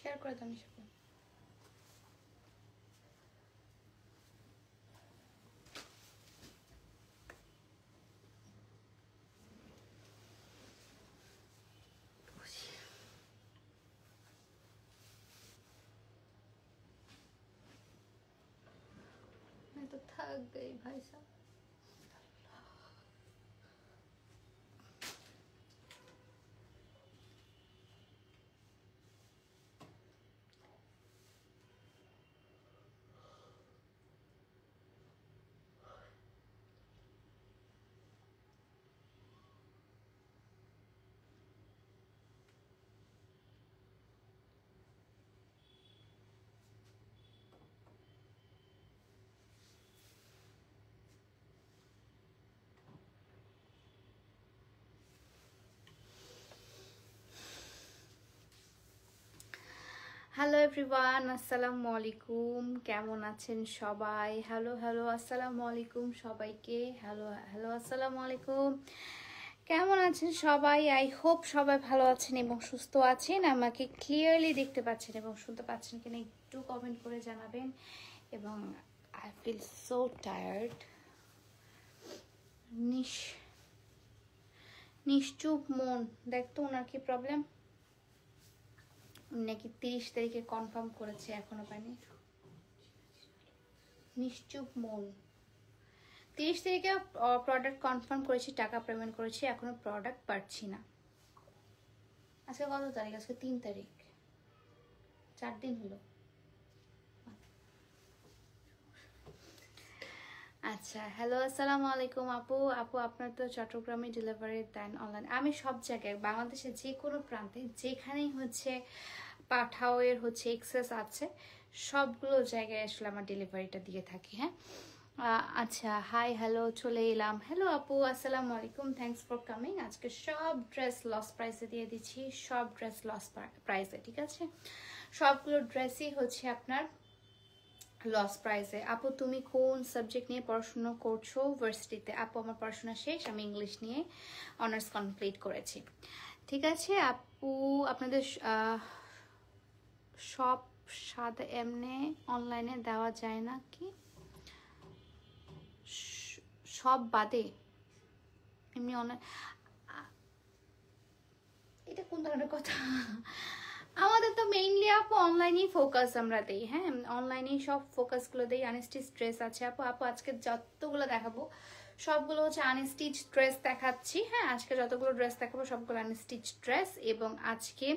Share করে দাও নিশা। तो थक गई भाई साहब। হ্যালো এভরিওয়ান, আসসালামু আলাইকুম। কেমন আছেন সবাই? হ্যালো হ্যালো, আসসালামু আলাইকুম সবাইকে। হ্যালো হ্যালো, আসসালামু আলাইকুম। কেমন আছেন সবাই? আই হোপ সবাই ভালো আছেন এবং সুস্থ আছেন। আমাকে ক্লিয়ারলি দেখতে পাচ্ছেন এবং শুনতে পাচ্ছেন কিনা একটু কমেন্ট করে জানাবেন। এবং আই ফিল সো টায়ার্ড। নিশ্চুপ মন, দেখতো ওনার কি প্রবলেম? নাকি 30 তারিখে কনফার্ম করেছে, এখনো পাইনি। নিশ্চুপ মন 30 তারিখে প্রোডাক্ট কনফার্ম করেছি, টাকা পেমেন্ট করেছি, এখনো প্রোডাক্ট পাচ্ছি না। আজকে কত তারিখ? আজকে 3 তারিখ, 4 দিন হলো। আচ্ছা, হ্যালো আসসালামু আলাইকুম আপু। আপনার তো চট্টগ্রামে ডেলিভারি দেন অনলাইন? আমি সব জায়গায়, বাংলাদেশের যে কোনো প্রান্তে যেখানেই হচ্ছে পাঠাওয়ের হচ্ছে এক্সেস আছে, সবগুলো জায়গায় আসলে আমার ডেলিভারিটা দিয়ে থাকি। হ্যাঁ, আচ্ছা, হাই হ্যালো, চলে এলাম। হ্যালো আপু, আসসালামু আলাইকুম, থ্যাংকস ফর কামিং। আজকে সব ড্রেস লস প্রাইসে দিয়ে দিচ্ছি, সব ড্রেস লস প্রাইসে, ঠিক আছে? সবগুলো ড্রেসই হচ্ছে আপনার লস প্রাইসে। আপু তুমি কোন সাবজেক্ট নিয়ে পড়াশোনা করছো ভার্সিটিতে? আপু আমার পড়াশোনা শেষ, আমি ইংলিশ নিয়ে অনার্স কমপ্লিট করেছি। ঠিক আছে আপু, আপনাদের সব সাদা এমনি অনলাইনে দেওয়া যায় না কি? সব বাদে এমনি অনলাইন? এটা কোন ধরনের কথা? আমাদের তো মেইনলি আপু অনলাইনেই ফোকাস আমরা দেই। হ্যাঁ, অনলাইনেই সব ফোকাসগুলো দেই। আনস্টিচ ড্রেস আছে আপু। আজকে যতগুলো দেখাবো সবগুলো হচ্ছে আনস্টিচ ড্রেস দেখাচ্ছি। হ্যাঁ, আজকে যতগুলো ড্রেস দেখাবো সবগুলো আনস্টিচ ড্রেস। এবং আজকে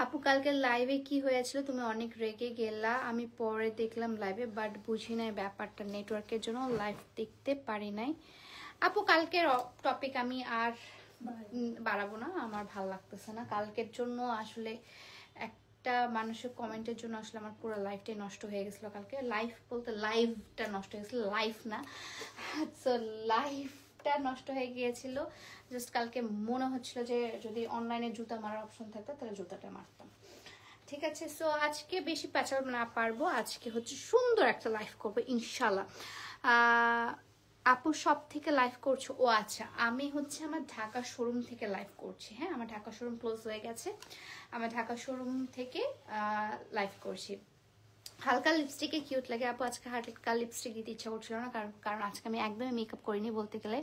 আপু কালকে লাইভে কি হয়েছিল? তুমি অনেক রেগে গেলা, আমি পরে দেখলাম লাইভে, বাট বুঝি নাই ব্যাপারটা, নেটওয়ার্কের জন্য লাইভ দেখতে পারি নাই। আপু কালকের টপিক আমি আর বাড়াবো না, আমার ভাল লাগতেছে না। কালকের জন্য আসলে একটা মানুষের কমেন্টের জন্য আসলে আমার পুরো লাইফটাই নষ্ট হয়ে গেছিলো কালকে। লাইফ বলতে লাইভটা নষ্ট হয়ে গেছিলো, লাইফ না। সো লাইফটা নষ্ট হয়ে গিয়েছিল। জাস্ট কালকে মনে হচ্ছিল যে যদি অনলাইনে জুতা মারার অপশন থাকতো তাহলে জুতাটা মারতাম। ঠিক আছে, সো আজকে বেশি প্যাচাল না পারবো, আজকে হচ্ছে সুন্দর একটা লাইফ করবো ইনশাল্লাহ। আপু সব থেকে লাইভ করছো? ও আচ্ছা, আমি হচ্ছে আমার ঢাকা শোরুম থেকে লাইভ করছি। হ্যাঁ, আমার ঢাকা শোরুম ক্লোজ হয়ে গেছে, আমার ঢাকা শোরুম থেকে লাইভ করছি। হালকা লিপস্টিকে কিউট লাগে আপু। আজকে হালকা লিপস্টিক দিতে ইচ্ছা করছিল না, কারণ আজকে আমি একদমই মেকআপ করিনি বলতে গেলে,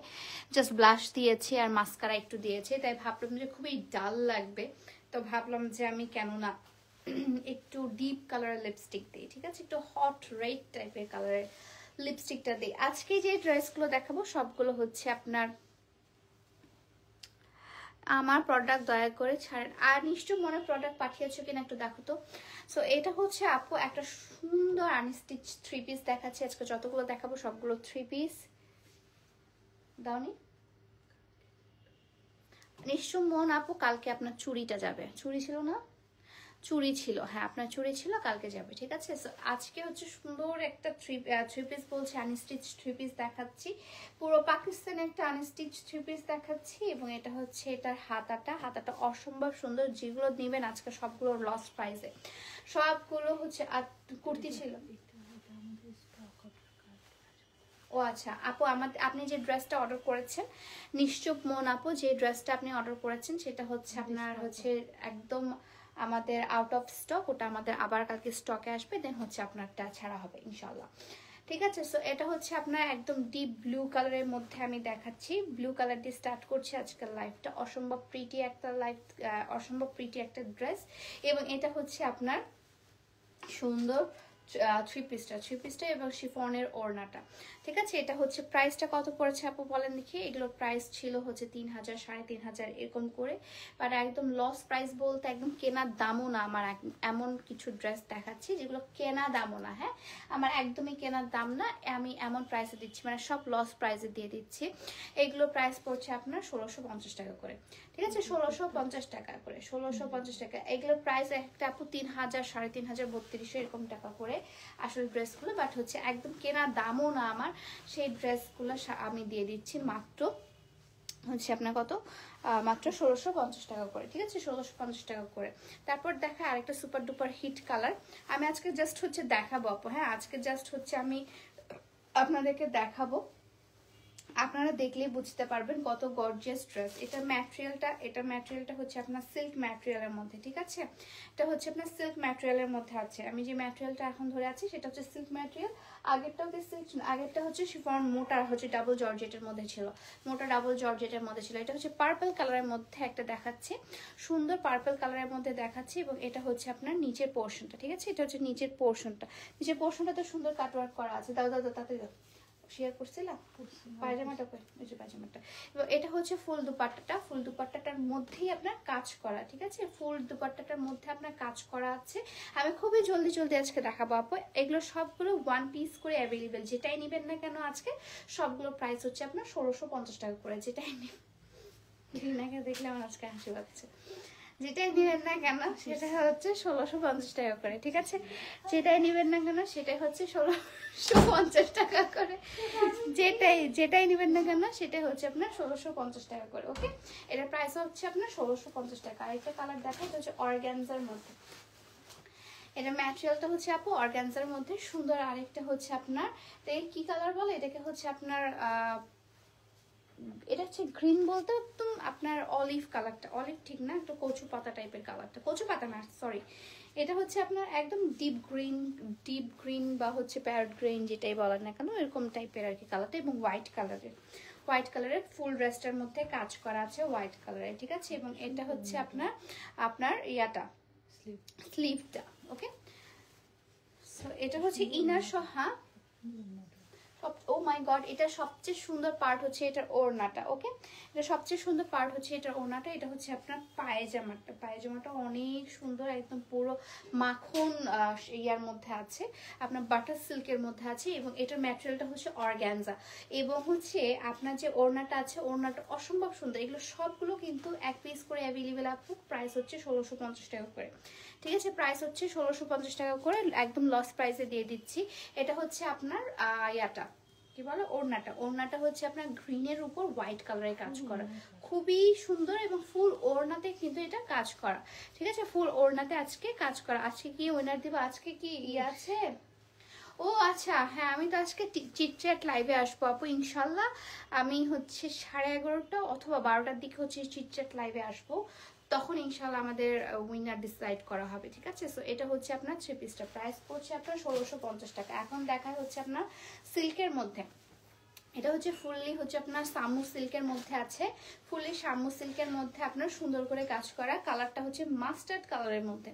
জাস্ট ব্লাশ দিয়েছি আর মাস্কারা একটু দিয়েছি। তাই ভাবলাম যে খুবই ডাল লাগবে, তো ভাবলাম যে আমি কেন না একটু ডিপ কালারের লিপস্টিক দিই। ঠিক আছে, একটু হট রেড টাইপের কালারের লিপস্টিকটা দিই। আজকে যে ড্রেসগুলো দেখাবো সবগুলো হচ্ছে আপনার আমার প্রোডাক্ট, দয়া করে ছাড়েন। আর নিশ্চয় মনে প্রোডাক্ট পাঠিয়েছো কিনা একটু দেখো তো। সো এটা হচ্ছে আপু একটা সুন্দর আনস্টিচ 3 পিস দেখাচ্ছি আজকে, যতগুলো দেখাবো সবগুলো 3 পিস। দাওনি নিশ্চয় মন আপু, কালকে আপনার চুড়িটা যাবে। চুড়ি ছিল না? চুড়ি ছিল, হ্যাঁ আপনার চুড়ি ছিল, কালকে যাবে। ঠিক আছে, আজকে হচ্ছে সুন্দর একটা থ্রি পিস বলছে আনস্টিচ 3 পিস দেখাচ্ছি, পুরো পাকিস্তানি একটা আনস্টিচ 3 পিস দেখাচ্ছি। এবং এটা হচ্ছে এটার হাতাটা অসম্ভব সুন্দর। যেগুলো নেবেন আজকে সবগুলো লস প্রাইসে, সবগুলো হচ্ছে। আর কুর্তি ছিল। ও আচ্ছা আপু, আপনি যে ড্রেসটা অর্ডার করেছেন, নিশ্চুপ মন আপু, যে ড্রেসটা আপনি অর্ডার করেছেন সেটা হচ্ছে আপনার হচ্ছে একদম আমাদের আউট অফ স্টক, ওটা আমাদের আবার কালকে স্টকে আসবে, দেন হচ্ছে আপনারটা ছাড়া হবে ইনশাল্লাহ। ঠিক আছে, সো এটা হচ্ছে আপনার একদম ডিপ ব্লু কালারের মধ্যে আমি দেখাচ্ছি। ব্লু কালার দিয়ে স্টার্ট করছি আজকের লাইফটা। অসম্ভব প্রিটি একটা লাইফ, অসম্ভব প্রিটি একটা ড্রেস। এবং এটা হচ্ছে আপনার সুন্দর থ্রি পিসটা এবং শিফনের ওড়নাটা। ঠিক আছে, এটা হচ্ছে প্রাইসটা কত পড়েছে আপু বলেন দেখি। এগুলোর প্রাইস ছিল হচ্ছে 3000, 3500 এরকম করে। বাট একদম লস প্রাইস বলতে একদম কেনার দামও না আমার। এমন কিছু ড্রেস দেখাচ্ছি যেগুলো কেনা দামও না, হ্যাঁ আমার একদমই কেনার দাম না, আমি এমন প্রাইসে দিচ্ছি, মানে সব লস প্রাইসে দিয়ে দিচ্ছি। এগুলো প্রাইস পড়ছে আপনার 1650 টাকা করে। ঠিক আছে, 1650 টাকা করে, 1650 টাকা। এগুলোর প্রাইস একটা আপু 3000, 3500, 3200 এরকম টাকা করে আসলে ড্রেসগুলো। বাট হচ্ছে একদম কেনার দামও না আমার, সেই ড্রেসগুলো আমি দিয়ে দিচ্ছি মাত্র হচ্ছে আপনার কত, মাত্র 1650 টাকা করে। ঠিক আছে, 1650 টাকা করে। তারপর দেখা আরেকটা সুপার ডুপার হিট কালার আমি আজকে জাস্ট হচ্ছে দেখাবো আপু, হ্যাঁ আজকে জাস্ট হচ্ছে আমি আপনাদেরকে দেখাবো, আপনারা দেখলেই বুঝতে পারবেন কত গর্জিয়াস ড্রেস। এটা ম্যাটেরিয়ালটা হচ্ছে আপনার সিল্ক ম্যাটেরিয়ালের মধ্যে। ঠিক আছে, এটা হচ্ছে আপনার সিল্ক ম্যাটেরিয়ালের মধ্যে আছে। আমি যে ম্যাটেরিয়ালটা এখন ধরে আছি সেটা হচ্ছে সিল্ক ম্যাটেরিয়াল। আগেরটা হচ্ছে শিফন মোটা হচ্ছে ডাবল জর্জেটের মধ্যে ছিল, মোটা ডাবল জর্জেটের মধ্যে ছিল। এটা হচ্ছে পার্পল কালারের মধ্যে একটা দেখাচ্ছে, সুন্দর পার্পল কালারের মধ্যে দেখাচ্ছে। এবং এটা হচ্ছে আপনার নিচের পোর্শনটা। ঠিক আছে, এটা হচ্ছে নিচের পোর্শনটা তো সুন্দর কাটওয়ার্ক করা আছে। দাও তাতে শেয়ার করছিলাম পায়জামাটা, ওই যে পায়জামাটা। এবং এটা হচ্ছে ফুল দুপাট্টাটার মধ্যেই আপনার কাজ করা। ঠিক আছে, ফুল দুপাট্টাটার মধ্যে আপনার কাজ করা আছে। আমি খুবই জলদি আজকে দেখাবো আপু। এগুলো সবগুলো ওয়ান পিস করে অ্যাভেলেবেল, যেটাই নেবেন না কেন আজকে সবগুলো প্রাইস হচ্ছে আপনার 1650 টাকা করে। যেটাই নেবেন দেখলে আমার আজকে হাসি পাচ্ছে। যেটাই নেবেন না কেন সেটা হচ্ছে 1650 টাকা করে। ঠিক আছে, যেটাই নেবেন না কেন সেটাই হচ্ছে 1650 টাকা করে। যেটাই নেবেন না কেন সেটাই হচ্ছে আপনার 1650 টাকা করে। ওকে, এটার প্রাইস হচ্ছে আপনার 1650 টাকা। আরেকটা কালার দেখা, এটা হচ্ছে অর্গানজার মধ্যে। এটা ম্যাটেরিয়ালটা হচ্ছে আপু অর্গানজার মধ্যে সুন্দর। আরেকটা হচ্ছে আপনার কি কালার বলে এটাকে, হচ্ছে আপনার এটা হচ্ছে গ্রিন বলতে একদম আপনার অলিভ কালারটা, অলিভ ঠিক না, একটু কচু পাতা টাইপের কালারটা, কচু পাতা না সরি, এটা হচ্ছে আপনার একদম ডিপ গ্রিন বা হচ্ছে প্যারট গ্রিন যেটাই বলেন না কেন এরকম টাইপের আর কি কালারটা। এবং হোয়াইট কালারের ফুল ড্রেসটার মধ্যে কাজ করা আছে হোয়াইট কালারের। ঠিক আছে, এবং এটা হচ্ছে আপনার ইয়াটা স্লিভটা। ওকে, সো এটা হচ্ছে ইনার সহ। ও মাই গড, এটা সবচেয়ে সুন্দর পার্ট হচ্ছে এটার ওড়নাটা। ওকে, এটা সবচেয়ে সুন্দর পার্ট হচ্ছে এটার ওড়নাটা। এটা হচ্ছে আপনার পায়জামাটা অনেক সুন্দর, একদম পুরো মাখন ইয়ার মধ্যে আছে, আপনার বাটার সিল্কের মধ্যে আছে। এবং এটার ম্যাটেরিয়ালটা হচ্ছে অর্গানজা। এবং হচ্ছে আপনার যে ওড়নাটা আছে, ওড়নাটা অসম্ভব সুন্দর। এগুলো সবগুলো কিন্তু এক পিস করে অ্যাভেলেবেল আপু। প্রাইস হচ্ছে 1650 টাকা করে। ঠিক আছে, প্রাইস হচ্ছে 1650 টাকা করে, একদম লস প্রাইসে দিয়ে দিচ্ছি। এটা হচ্ছে আপনার ইয়াটা কি বলে, ওড়নাটা হচ্ছে আপনার গ্রিনের উপর হোয়াইট কালারের কাজ করা, খুবই সুন্দর। এবং ফুল ওড়নাতে কিন্তু এটা কাজ করা। ঠিক আছে, ফুল ওড়নাতে আজকে কাজ করা। আজকে কি উইনার দিব, আজকে কি আছে? ও আচ্ছা, হ্যাঁ আমি তো আজকে চিটচ্যাট লাইভে আসবো আপু ইনশাল্লাহ। আমি হচ্ছে 11:30 অথবা 12টার দিকে হচ্ছে চিটচ্যাট লাইভে আসবো, তখন ইনশাল্লাহ আমাদের উইনার ডিসাইড করা হবে। ঠিক আছে, সো এটা হচ্ছে আপনার থ্রি পিসটা, প্রাইস পড়ছে আপনার 1650 টাকা। এখন দেখা হচ্ছে আপনার সিল্কের মধ্যে। এটা হচ্ছে ফুললি হচ্ছে আপনার সামু সিল্কের মধ্যে আছে, ফুললি সামু সিল্কের মধ্যে আপনার সুন্দর করে কাজ করা। কালারটা হচ্ছে মাস্টার্ড কালারের মধ্যে,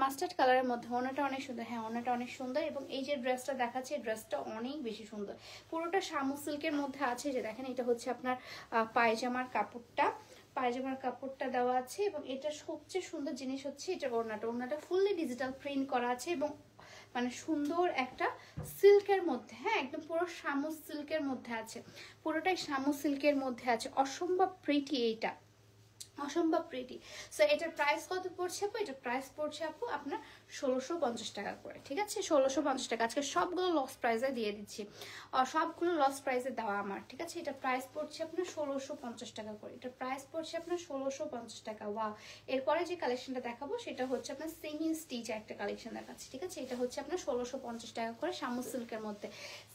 মাস্টার্ড কালারের মধ্যে। ওনাটা অনেক সুন্দর, হ্যাঁ ওনাটা অনেক সুন্দর। এবং এই যে ড্রেসটা দেখাচ্ছে, ড্রেসটা অনেক বেশি সুন্দর, পুরোটা সামু সিল্কের মধ্যে আছে। যে দেখেন, এটা হচ্ছে আপনার পায়জামার কাপড়টা দেওয়া আছে। এবং এটা সবচেয়ে সুন্দর জিনিস হচ্ছে এটা ওড়নাটা ফুললি ডিজিটাল প্রিন্ট করা আছে। এবং মানে সুন্দর একটা সিল্কের মধ্যে, হ্যাঁ একদম পুরো শামু সিল্কের মধ্যে আছে, পুরোটাই শামু সিল্কের মধ্যে আছে। অসম্ভব প্রিটি, এইটা অসম্ভব প্রিটি। সো এটার প্রাইস কত পড়ছে আপু? এটার প্রাইস পড়ছে আপু আপনার 1650 টাকা করে। ঠিক আছে, 1650 টাকা। আজকে সবগুলো লস প্রাইসে দিয়ে দিচ্ছি, সবগুলো লস প্রাইসে দেওয়া আমার। ঠিক আছে, এটা প্রাইস পড়ছে আপনার 1650 টাকা করে। এটা প্রাইস পড়ছে আপনার 1650 টাকা। ওয়াও, এরপরে যে কালেকশনটা দেখাবো সেটা হচ্ছে আপনার সেমি স্টিচ একটা কালেকশন দেখাচ্ছি। ঠিক আছে, এটা হচ্ছে আপনার 1650 টাকা করে শামু সিল্কের মধ্যে।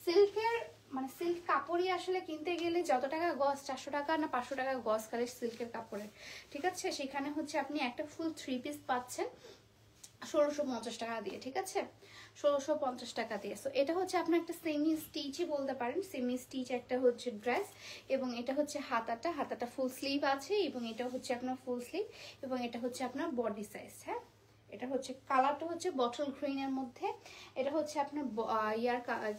সিল্কের মানে সিল্ক কাপড়ই আসলে কিনতে গেলে যত টাকা গজ, 400 টাকা না 500 টাকা গজ খালি সিল্কের কাপড়ের, ঠিক আছে। সেখানে হচ্ছে আপনি একটা ফুল 3 পিস পাচ্ছেন 1650 টাকা দিয়ে, ঠিক আছে, 1650 টাকা দিয়ে। সো এটা হচ্ছে আপনার একটা সেমি স্টিচই বলতে পারেন, সেমি স্টিচ একটা হচ্ছে ড্রেস, এবং এটা হচ্ছে হাতাটা ফুল স্লিভ আছে, এবং এটা হচ্ছে আপনার ফুল স্লিভ, এবং এটা হচ্ছে আপনার বডি সাইজ। হ্যাঁ, এটা হচ্ছে কালারটা হচ্ছে বটল গ্রিনের মধ্যে। এটা হচ্ছে আপনার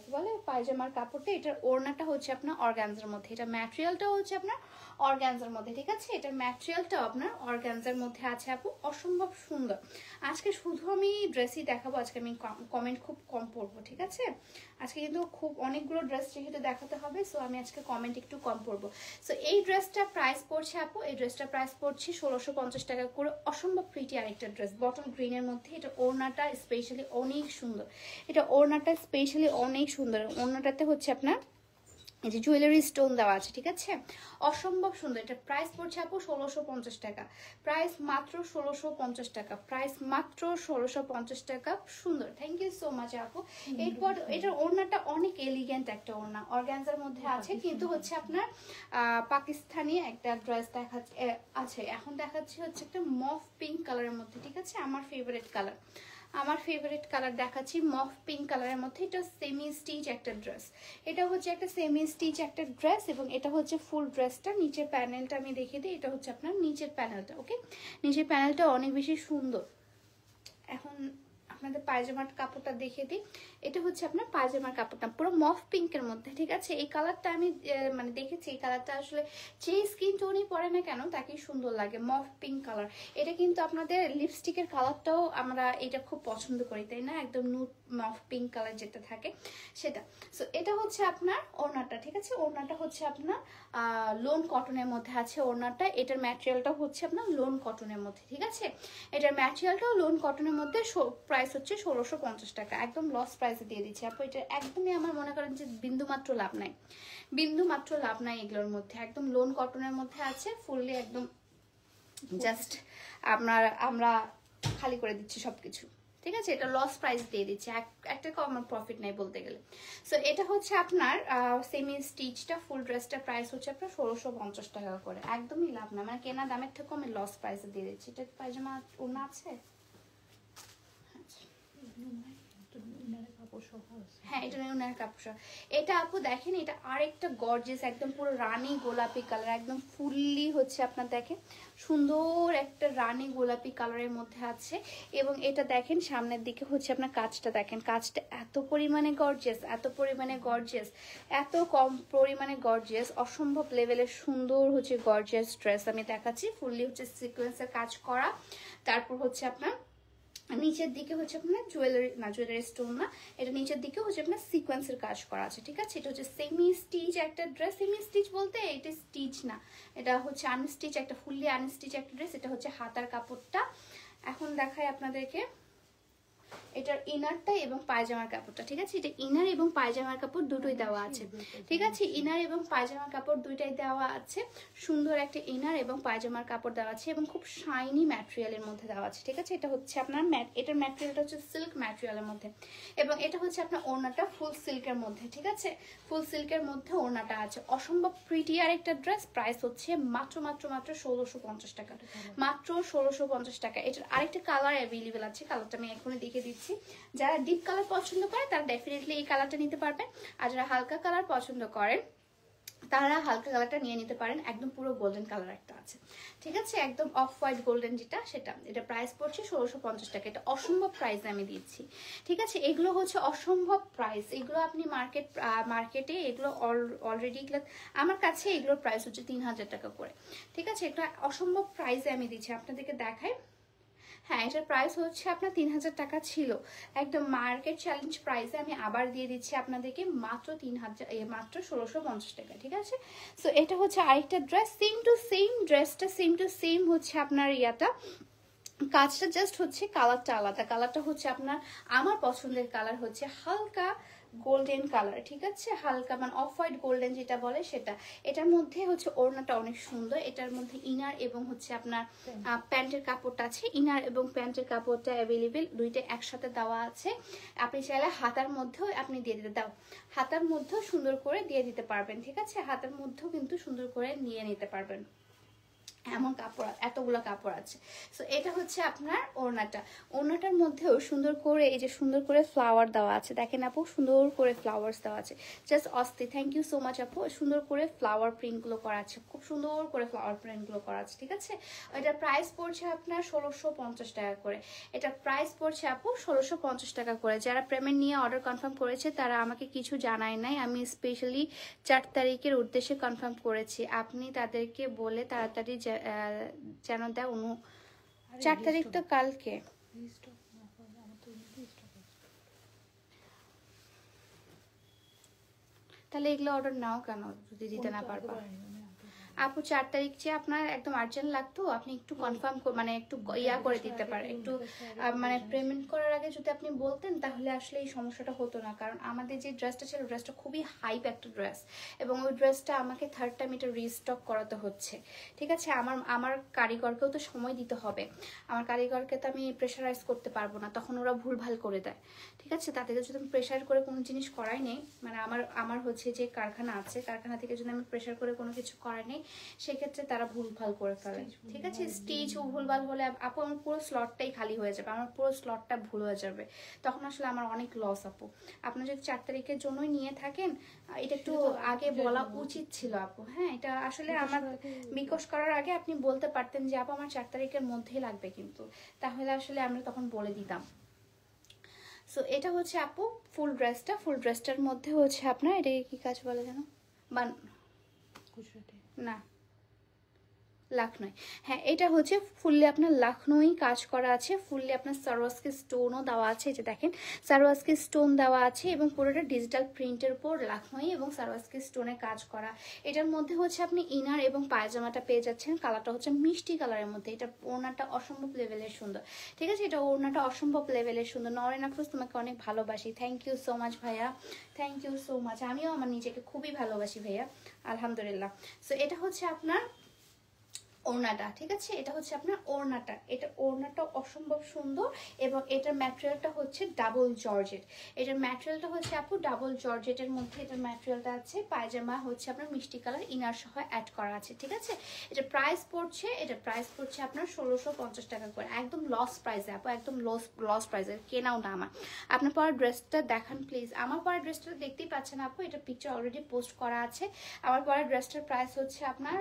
কি বলে পায়জামার কাপড়টা, এটার ওড়নাটা হচ্ছে আপনার অর্গানজার মধ্যে, এটা ম্যাটেরিয়ালটা হচ্ছে আপনার অর্গানজার মধ্যে, ঠিক আছে। এটা ম্যাটেরিয়ালটাও আপনার অর্গানজার মধ্যে আছে আপু, অসম্ভব সুন্দর। আজকে শুধু আমি ড্রেসই দেখাবো, আজকে আমি কমেন্ট খুব কম পড়বো, ঠিক আছে। আজকে কিন্তু খুব অনেকগুলো ড্রেস যেহেতু দেখাতে হবে, সো আমি আজকে কমেন্ট একটু কম পড়বো। সো এই ড্রেসটা প্রাইস পড়ছে আপু, এই ড্রেসটা প্রাইস পড়ছে 1650 টাকা করে। অসম্ভব প্রিটি আরেকটা ড্রেস বটল গ্রিনের মধ্যে। এটা ওড়নাটা স্পেশালি অনেক সুন্দর, এটা ওড়নাটা স্পেশালি অনেক সুন্দর। ওড়নাটাতে হচ্ছে আপনার এই যে জুয়েলারি স্টোন দেওয়া আছে, ঠিক আছে, অসম্ভব সুন্দর। এটা প্রাইস পড়ছে আপু 1650 টাকা, প্রাইস মাত্র 1650 টাকা, প্রাইস মাত্র 1650 টাকা। সুন্দর, থ্যাংক ইউ সো মাচ আপু। এরপর এটার ওড়নাটা অনেক এলিগেন্ট একটা ওড়না, অর্গানজার মধ্যে আছে, কিন্তু হচ্ছে আপনার পাকিস্তানি একটা ড্রেস দেখাচ্ছে আছে। এখন দেখাচ্ছি হচ্ছে একটা মফ পিঙ্ক কালারের মধ্যে, ঠিক আছে, আমার ফেভারিট কালার, আমার ফেভারিট কালার দেখাচ্ছি মফ পিঙ্ক কালারের মধ্যে। এটা সেমি স্টিচ একটা ড্রেস, এটা হচ্ছে একটা সেমি স্টিচ একটা ড্রেস, এবং এটা হচ্ছে ফুল ড্রেসটা। নিচের প্যানেলটা আমি দেখিয়ে দিই, এটা হচ্ছে আপনার নিচের প্যানেলটা, ওকে, নিচের প্যানেলটা অনেক বেশি সুন্দর। এখন আপনাদের পায়জামার কাপড়টা দেখিয়ে দিই, এটা হচ্ছে আপনার পায়জামার কাপড়টা পুরো মফ পিঙ্কের মধ্যে, ঠিক আছে। এই কালারটা আমি মানে দেখেছি, এই কালারটা আসলে যে স্কিন টোনই পরে না কেন তাকেই সুন্দর লাগে, মফ পিঙ্ক কালার। এটা কিন্তু আপনাদের লিপস্টিকের কালারটাও আমরা এটা খুব পছন্দ করি, তাই না, একদম নুট মফ পিঙ্ক কালার যেটা থাকে সেটা। সো এটা হচ্ছে আপনার ওড়নাটা, ঠিক আছে, ওড়নাটা হচ্ছে আপনার লোন কটনের মধ্যে আছে ওড়নাটা। এটার ম্যাটেরিয়ালটা হচ্ছে আপনার লোন কটনের মধ্যে, ঠিক আছে, এটার ম্যাটেরিয়ালটাও লোন কটনের মধ্যে। প্রাইস হচ্ছে 1650 টাকা, একদম লস প্রাইসে দিয়ে দিচ্ছি আপু। এটা একদমই আমার মনে করেন যে বিন্দুমাত্র লাভ নাই, বিন্দুমাত্র লাভ নাই এগুলোর মধ্যে। একদম লোন কটনের মধ্যে আছে, ফুললি একদম জাস্ট আমরা খালি করে দিচ্ছি সবকিছু, ঠিক আছে। এটা লস প্রাইস দিয়ে দিচ্ছি, একটা আমার প্রফিট নাই বলতে গেলে। সো এটা হচ্ছে আপনার সেমি স্টিচটা ফুল ড্রেসটা প্রাইস হচ্ছে আপনার 1650 টাকা করে, একদমই লাভ না, মানে কেনা দামের থেকেও আমি লস প্রাইসে দিয়ে দিচ্ছি। এটা পায়জামা ওড়না আছে, হ্যাঁ এটা উনার কাপড়। এটা আপু দেখেন, এটা আরেকটা গর্জিয়াস একদম পুরো রানী গোলাপি কালার, একদম ফুললি হচ্ছে আপনার দেখেন সুন্দর একটা রানী গোলাপি কালারের মধ্যে আছে। এবং এটা দেখেন সামনের দিকে হচ্ছে আপনার কাজটা দেখেন, কাজটা এত পরিমাণে গর্জিয়াস, এত পরিমাণে গর্জিয়াস, এত কম পরিমাণে গর্জিয়াস, অসম্ভব লেভেলের সুন্দর হচ্ছে গর্জিয়াস ড্রেস আমি দেখাচ্ছি। ফুললি হচ্ছে সিকোয়েন্সের কাজ করা, তারপর হচ্ছে আপনার নিচের দিকে হচ্ছে আপনার জুয়েলারি স্টোন না, এটা নিচের দিকে হচ্ছে আপনার সিকোয়েন্সের কাজ করা আছে, ঠিক আছে। এটা হচ্ছে সেমি স্টিচ একটা ড্রেস, সেমি স্টিচ বলতে এটা স্টিচ না, এটা হচ্ছে আনস্টিচ একটা ফুললি আনস্টিচ একটা ড্রেস। এটা হচ্ছে হাতার কাপড়টা। এখন দেখাই আপনাদেরকে এটার ইনারটা এবং পায়জামার কাপড়টা, ঠিক আছে। এটা ইনার এবং পায়জামার কাপড় দুটোই দেওয়া আছে, ঠিক আছে, ইনার এবং পায়জামার কাপড় দুইটাই দেওয়া আছে। সুন্দর একটা ইনার এবং পায়জামার কাপড় দেওয়া আছে, এবং খুব শাইনি ম্যাটেরিয়ালের মধ্যে দেওয়া আছে, ঠিক আছে। এটা হচ্ছে আপনার এটার ম্যাটেরিয়ালটা হচ্ছে সিল্ক ম্যাটেরিয়ালের মধ্যে, এবং এটা হচ্ছে আপনার ওড়নাটা ফুল সিল্কের মধ্যে, ঠিক আছে, ফুল সিল্কের মধ্যে ওড়নাটা আছে। অসম্ভব প্রিটি আর একটা ড্রেস, প্রাইস হচ্ছে মাত্র 1650 টাকা, মাত্র 1650 টাকা। এটার আরেকটা কালার অ্যাভেলেবেল আছে, কালারটা আমি এখনই দেখে দিচ্ছি। যারা ডিপ কালার পছন্দ করে তারা ডেফিনেটলি এই কালারটা নিতে পারবেন, আর যারা হালকা কালার পছন্দ করেন তারা হালকা কালারটা নিয়ে নিতে পারেন। একদম পুরো গোল্ডেন কালার একটা আছে, ঠিক আছে, একদম অফ হোয়াইট গোল্ডেন যেটা সেটা। এটা প্রাইস পড়ছে 1650 টাকা, এটা অসম্ভব প্রাইসে আমি দিচ্ছি, ঠিক আছে। এগুলো হচ্ছে অসম্ভব প্রাইস, এগুলো আপনি মার্কেটে এগুলো অলরেডি আমার কাছে এগুলোর প্রাইস হচ্ছে 3000 টাকা করে, ঠিক আছে। এটা অসম্ভব প্রাইসে আমি দিচ্ছি, আপনাদেরকে দেখাই। হ্যাঁ, এটার প্রাইস হচ্ছে আপনার 3000 টাকা ছিল, একদম মার্কেট চ্যালেঞ্জ প্রাইসে আমি আবার দিয়ে দিচ্ছি আপনাদেরকে মাত্র 1650 টাকা, ঠিক আছে। সো এটা হচ্ছে আরেকটা ড্রেস, সেম টু সেম ড্রেসটা, সেম টু সেম হচ্ছে আপনার ইয়াটা, কাজটা জাস্ট হচ্ছে কালারটা আলাদা। কালারটা হচ্ছে আপনার আমার পছন্দের কালার হচ্ছে হালকা গোল্ডেন কালার, ঠিক আছে, হালকা মানে অফ হোয়াইট গোল্ডেন যেটা বলে সেটা। এটার মধ্যে হচ্ছে ওড়নাটা অনেক সুন্দর, এটার মধ্যে ইনার এবং হচ্ছে আপনার প্যান্টের কাপড়টা আছে, ইনার এবং প্যান্টের কাপড়টা অ্যাভেলেবেল, দুইটা একসাথে দেওয়া আছে। আপনি চাইলে হাতার মধ্যেও আপনি দিয়ে দিতে দাও, হাতার মধ্যেও সুন্দর করে দিয়ে দিতে পারবেন, ঠিক আছে, হাতার মধ্যেও কিন্তু সুন্দর করে নিয়ে নিতে পারবেন, এমন কাপড় এতগুলো কাপড় আছে। সো এটা হচ্ছে আপনার ওড়নাটা, ওড়নাটার মধ্যেও সুন্দর করে এই যে সুন্দর করে ফ্লাওয়ার দেওয়া আছে, দেখেন আপু সুন্দর করে ফ্লাওয়ার্স দেওয়া আছে, জাস্ট অস্থির। থ্যাংক ইউ সো মাচ আপু, সুন্দর করে ফ্লাওয়ার প্রিন্টগুলো করা আছে, খুব সুন্দর করে ফ্লাওয়ার প্রিন্টগুলো করা আছে, ঠিক আছে। এটার প্রাইস পড়ছে আপনার 1650 টাকা করে, এটার প্রাইস পড়ছে আপু 1650 টাকা করে। যারা পেমেন্ট নিয়ে অর্ডার কনফার্ম করেছে তারা আমাকে কিছু জানায় নাই, আমি স্পেশালি 4 তারিখের উদ্দেশ্যে কনফার্ম করেছি, আপনি তাদেরকে বলে তাড়াতাড়ি যেন দেয় 4 তারিখ তো কালকে। তাহলে এগুলো অর্ডার নাও কেন যদি দিতে না পারবা আপু? 4 তারিখ যে আপনার একদম আর্জেন্ট লাগতো, আপনি একটু কনফার্ম মানে একটু ইয়া করে দিতে পারেন, একটু মানে পেমেন্ট করার আগে যদি আপনি বলতেন তাহলে আসলে এই সমস্যাটা হতো না। কারণ আমাদের যে ড্রেসটা ছিল ড্রেসটা খুবই হাইপ একটা ড্রেস, এবং ওই ড্রেসটা আমাকে থার্ড টাইম এটা রিস্টক করাতে হচ্ছে, ঠিক আছে। আমার কারিগরকেও তো সময় দিতে হবে, আমার কারিগরকে তো আমি প্রেশারাইজ করতে পারবো না, তখন ওরা ভুলভাল করে দেয়, ঠিক আছে। তাদেরকে যদি আমি প্রেশার করে কোনো জিনিস করাই নেই, মানে আমার হচ্ছে যে কারখানা আছে, কারখানা থেকে যদি আমি প্রেশার করে কোনো কিছু করাই নেই, সেক্ষেত্রে তারা ভুলভাল করে ফেলে, ঠিক আছে। স্টিচ ভুলভাল হলে আপু আমার পুরো স্লটটাই খালি হয়ে যাবে, আমার পুরো স্লটটা ভুল হয়ে যাবে, তখন আসলে আমার অনেক লস আপু। আপনি যদি 4 তারিখের জন্যই নিয়ে থাকেন, এটা একটু আগে বলা উচিত ছিল আপু। হ্যাঁ, এটা আসলে আমার বিকশ করার আগে আপনি বলতে পারতেন যে আপু আমার 4 তারিখের মধ্যেই লাগবে, কিন্তু তাহলে আসলে আমরা তখন বলে দিতাম। সো এটা হচ্ছে আপু ফুল ড্রেসটা, ফুল ড্রেসটার মধ্যে হচ্ছে আপনার এটাকে কি কাজ বলে যেন, না লাখনই, হ্যাঁ এটা হচ্ছে ফুললি আপনার লাখনই কাজ করা আছে, ফুললি আপনার সারোয়াস্কি স্টোনও দেওয়া আছে, এই যে দেখেন সারোয়াস্কি স্টোন দেওয়া আছে, এবং পুরোটা ডিজিটাল প্রিন্টের উপর লাখনই এবং সারোয়াস্কি স্টোনে কাজ করা। এটার মধ্যে হচ্ছে আপনি ইনার এবং পায়জামাটা পেয়ে যাচ্ছেন, কালারটা হচ্ছে মিষ্টি কালারের মধ্যে, এটা ওড়নাটা অসম্ভব লেভেলের সুন্দর, ঠিক আছে, এটা ওড়নাটা অসম্ভব লেভেলের সুন্দর। নরেন আফরোজ তোমাকে অনেক ভালোবাসি, থ্যাংক ইউ সো মাচ ভাইয়া, থ্যাংক ইউ সো মাচ, আমিও আমার নিজেকে খুবই ভালোবাসি ভাইয়া, আলহামদুলিল্লাহ। সো এটা হচ্ছে আপনার ওড়নাটা, ঠিক আছে, এটা হচ্ছে আপনার ওড়নাটা, এটা ওড়নাটা অসম্ভব সুন্দর, এবং এটার ম্যাটেরিয়ালটা হচ্ছে ডাবল জর্জেট, এটার ম্যাটেরিয়ালটা হচ্ছে আপু ডাবল জর্জেটের মধ্যে এটার ম্যাটেরিয়ালটা আছে, পায়জামা হচ্ছে আপনার মিষ্টি কালার ইনার সহ অ্যাড করা আছে, ঠিক আছে। এটা প্রাইস পড়ছে আপনার 1650 টাকা করে, একদম লস প্রাইসে আপু, একদম লস প্রাইসে, কেনাও না আমার। আপনার পরা ড্রেসটা দেখান প্লিজ, আমার পরা ড্রেসটা দেখতেই পাচ্ছেন আপু, এটা পিকচার অলরেডি পোস্ট করা আছে। আমার পরা ড্রেসটার প্রাইস হচ্ছে আপনার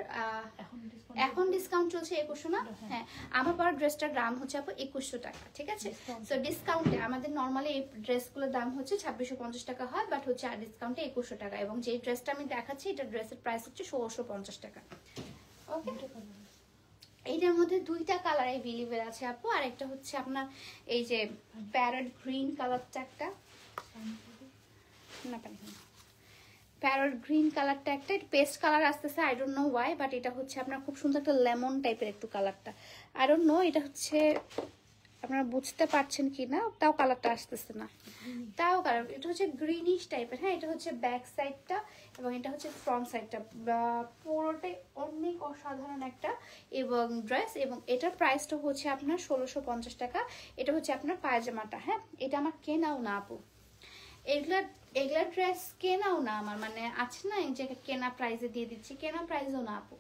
এখন ডিসকাউন্ট চলছে 2100 না, হ্যাঁ আমার পরা ড্রেসটার দাম হচ্ছে আপু 2100 টাকা, ঠিক আছে। সো ডিসকাউন্টে আমাদের নর্মালি এই ড্রেসগুলোর দাম হচ্ছে 2650 টাকা হয়, বাট হচ্ছে আর ডিসকাউন্টে 2100 টাকা, এবং যে ড্রেসটা আমি দেখাচ্ছি এটা ড্রেসের প্রাইস হচ্ছে 1650 টাকা। ওকে, এইটার মধ্যে দুইটা কালার অ্যাভেলেবেল আছে আপু, আর একটা হচ্ছে আপনার এই যে প্যারট গ্রিন কালারটা, একটা না প্যারট গ্রিন কালারটা একটা, পেস্ট কালার আসতেছে, I don't know Y, but এটা হচ্ছে আপনার খুব সুন্দর একটা লেমন টাইপের একটু কালারটা, আই ডোন্ট নো এটা হচ্ছে আপনারা বুঝতে পারছেন কি না, তাও কালারটা আসতেছে না, তাও কালার এটা হচ্ছে গ্রিনিশ টাইপের। হ্যাঁ, এটা হচ্ছে ব্যাক সাইডটা এবং এটা হচ্ছে ফ্রন্ট সাইডটা, পুরোটাই অনেক অসাধারণ একটা এবং ড্রেস, এবং এটার প্রাইসটা হচ্ছে আপনার 1650 টাকা। এটা হচ্ছে আপনার পায়জামাটা, হ্যাঁ এটা আমার কেনাও না আপু, এগুলা ড্রেস কেনাও না আমার, মানে আছে না এই যে কেনা প্রাইসে দিয়ে দিচ্ছি, কেনা প্রাইসও না আপু,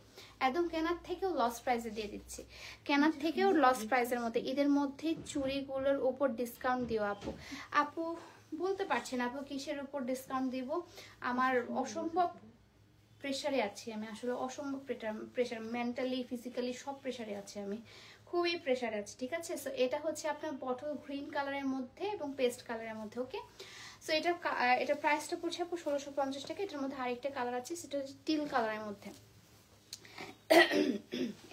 একদম কেনার থেকেও লস প্রাইসে দিয়ে দিচ্ছি, কেনার থেকেও লস প্রাইসের মধ্যে। ঈদের মধ্যে চুড়িগুলোর উপর ডিসকাউন্ট দিও আপু, আপু বলতে পারছি না আপু কিসের উপর ডিসকাউন্ট দিব, আমার অসম্ভব প্রেশারে আছি আমি, আসলে অসম্ভব প্রেশার, মেন্টালি ফিজিক্যালি সব প্রেশারে আছি আমি, খুবই প্রেশারে আছি, ঠিক আছে। সো এটা হচ্ছে আপনার বটল গ্রিন কালারের মধ্যে এবং পেস্ট কালারের মধ্যে, ওকে। সো এটা প্রাইসটা পড়ছে আপু 1650 টাকা। এটার মধ্যে আরেকটা কালার আছে, সেটা হচ্ছে টিল কালারের মধ্যে,